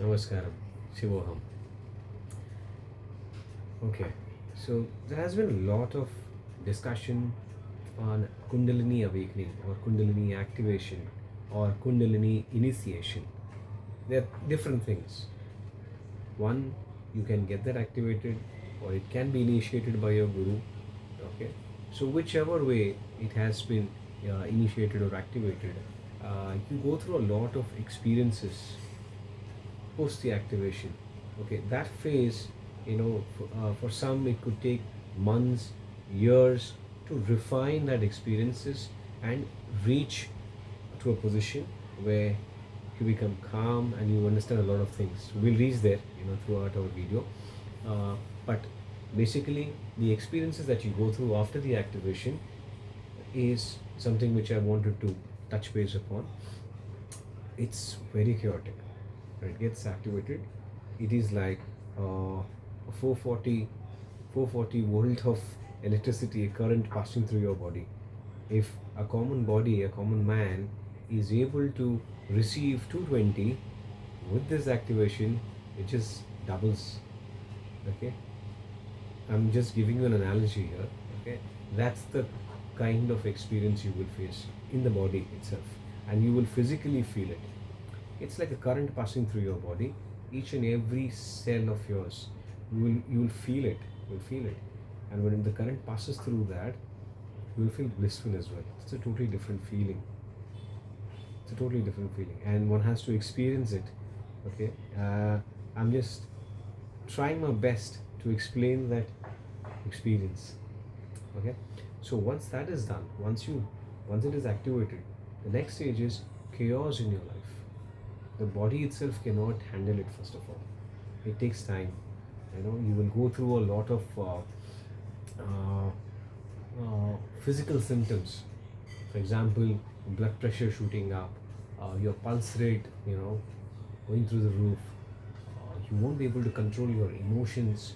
Namaskaram, Shivoham. Okay, so there has been a lot of discussion on Kundalini awakening or Kundalini activation or Kundalini initiation. They're different things. One, you can get that activated or it can be initiated by your guru. Okay, so whichever way it has been initiated or activated, you go through a lot of experiences post the activation. Okay, that phase, for some it could take months, years to refine that experiences and reach to a position where you become calm and you understand a lot of things. We'll reach there, throughout our video. But basically, the experiences that you go through after the activation is something which I wanted to touch base upon. It's very chaotic. When it gets activated, it is like a 440 volt of electricity, a current passing through your body. If a common body, a common man, is able to receive 220 with this activation, it just doubles. Okay, I'm just giving you an analogy here. Okay, that's the kind of experience you will face in the body itself, and you will physically feel it. It's like a current passing through your body, each and every cell of yours. You will feel it. You'll feel it, and when the current passes through that, you will feel blissful as well. It's a totally different feeling. It's a totally different feeling, and one has to experience it. Okay, I'm just trying my best to explain that experience. Okay, so once that is done, once it is activated, the next stage is chaos in your life. The body itself cannot handle it. First of all, it takes time. You will go through a lot of uh, physical symptoms. For example, blood pressure shooting up, your pulse rate, going through the roof. You won't be able to control your emotions.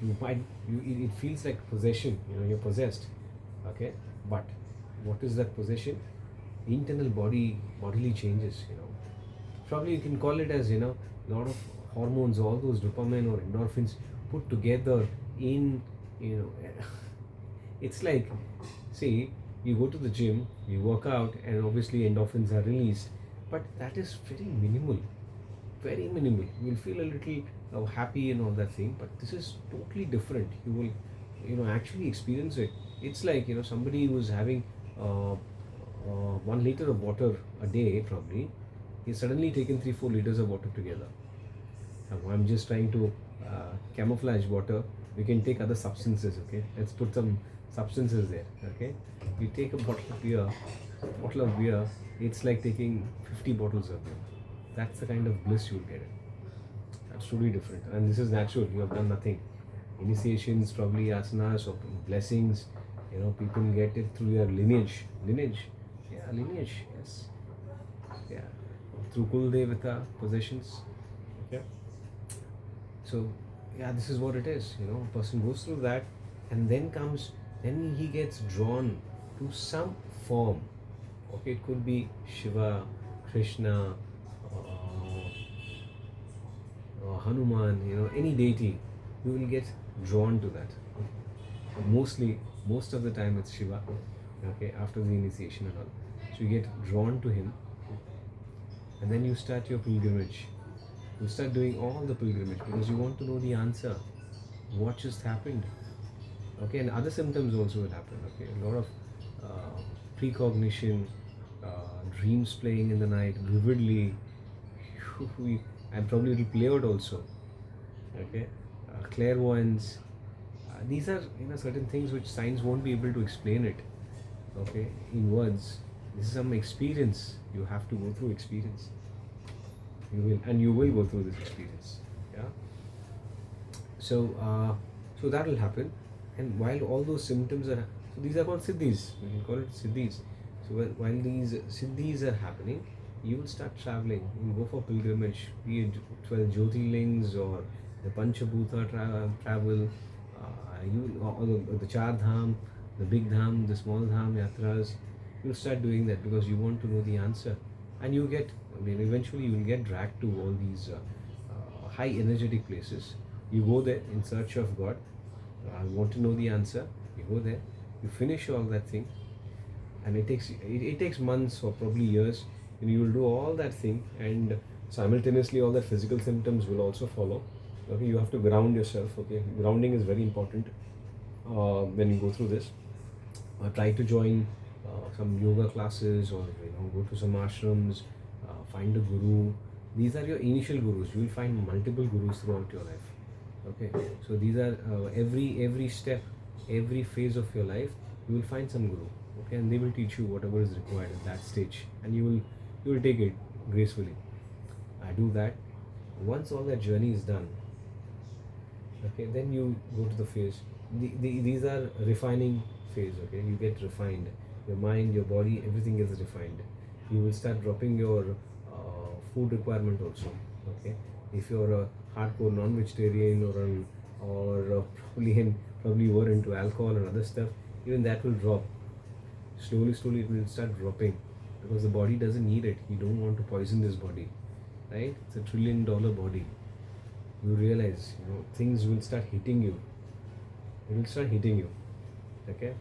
It feels like possession. You're possessed. Okay, but what is that possession? Internal bodily changes. Probably you can call it as a lot of hormones, all those dopamine or endorphins put together in you know it's like, see, you go to the gym, you work out, and obviously endorphins are released, but that is very minimal, very minimal. You'll feel a little happy and all that thing, but this is totally different. You will actually experience it. It's like somebody who is having 1 liter of water a day, probably he's suddenly taken 3-4 liters of water together. I'm just trying to camouflage water. We can take other substances. Okay, let's put some substances there. Okay, you take a bottle of beer, it's like taking 50 bottles of beer. That's the kind of bliss you'll get. That's truly different, and this is natural. You have done nothing. Initiations, probably asanas or blessings. People get it through your lineage. Yeah, lineage. Yes. Yeah, through kul devata possessions. Okay, so yeah, this is what it is. A person goes through that, and then he gets drawn to some form. Okay, it could be Shiva, Krishna, Hanuman, any deity. You will get drawn to that. Most of the time it's Shiva. Okay, after the initiation and all, so you get drawn to him, and then you start your pilgrimage. You start doing all the pilgrimage because you want to know the answer. What just happened? Okay, and other symptoms also will happen. Okay, a lot of precognition, dreams playing in the night vividly. And probably it will play out also. Okay, clairvoyance. These are certain things which science won't be able to explain it. Okay, in words. This is some experience. You have to go through experience. You will go through this experience. Yeah. So that will happen, and while all those symptoms are, so these are called siddhis. We can call it siddhis. So while these siddhis are happening, you will start traveling. You will go for pilgrimage, be it 12 Jyotirlings or the Panchabhuta travel. Or the Char Dham, the big dham, the small dham yatras. You'll start doing that because you want to know the answer, and you get I mean, eventually you will get dragged to all these high energetic places. You go there in search of God. I want to know the answer. You go there, you finish all that thing, and it takes months or probably years, and you will do all that thing, and simultaneously all the physical symptoms will also follow. Okay, you have to ground yourself. Okay, grounding is very important when you go through this. Try to join some yoga classes, or go to some ashrams, find a guru. These are your initial gurus. You will find multiple gurus throughout your life. Okay, so these are every step, every phase of your life, you will find some guru. Okay, and they will teach you whatever is required at that stage, and you will take it gracefully. I do that. Once all that journey is done, okay, then you go to the phase. These are refining phase. Okay, you get refined. Your mind, your body, everything gets refined. You will start dropping your food requirement also. Okay, if you're a hardcore non-vegetarian, or probably you were into alcohol and other stuff, even that will drop slowly. It will start dropping, because the body doesn't need it. You don't want to poison this body, right? It's $1 trillion body. You realize, things will start hitting you. It will start hitting you. Okay,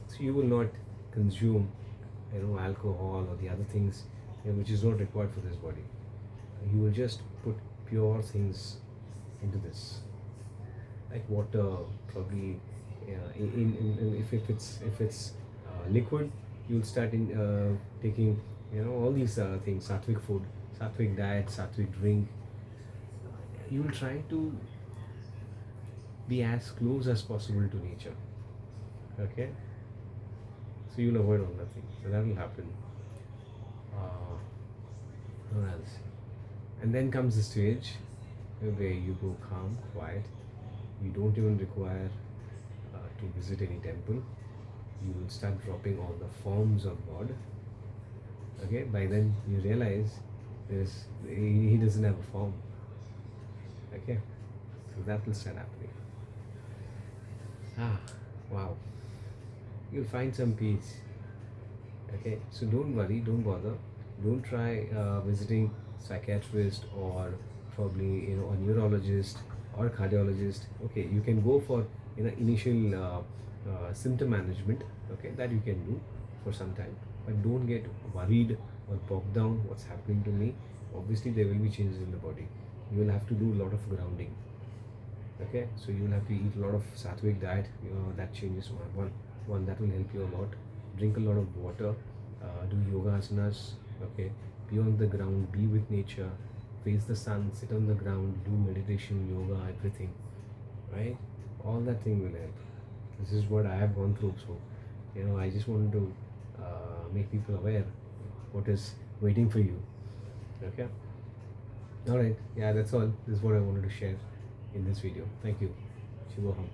so you will not consume alcohol or the other things, which is not required for this body. You will just put pure things into this, like water, probably. If it's liquid, you'll start taking all these things, sattvic food, sattvic diet, sattvic drink. You will try to be as close as possible to nature. Okay, so you'll avoid all that thing. So that will happen. What else? And then comes the stage where you go calm, quiet. You don't even require to visit any temple. You will start dropping all the forms of God. Okay, by then you realize he doesn't have a form. Okay, so that will start happening. Wow, you'll find some peace. Okay, so don't worry, don't bother, don't try visiting psychiatrist, or probably a neurologist or cardiologist. Okay, you can go for initial symptom management. Okay, that you can do for some time, but don't get worried or bogged down. What's happening to me? Obviously there will be changes in the body. You will have to do a lot of grounding. Okay, so you will have to eat a lot of sattvic diet. That changes one that will help you a lot. Drink a lot of water, do yoga asanas. Okay, be on the ground, be with nature, face the sun, sit on the ground, do meditation, yoga, everything, right? All that thing will help. This is what I have gone through. So I just wanted to make people aware what is waiting for you. Okay, all right, yeah, that's all. This is what I wanted to share in this video. Thank you. Shivoham.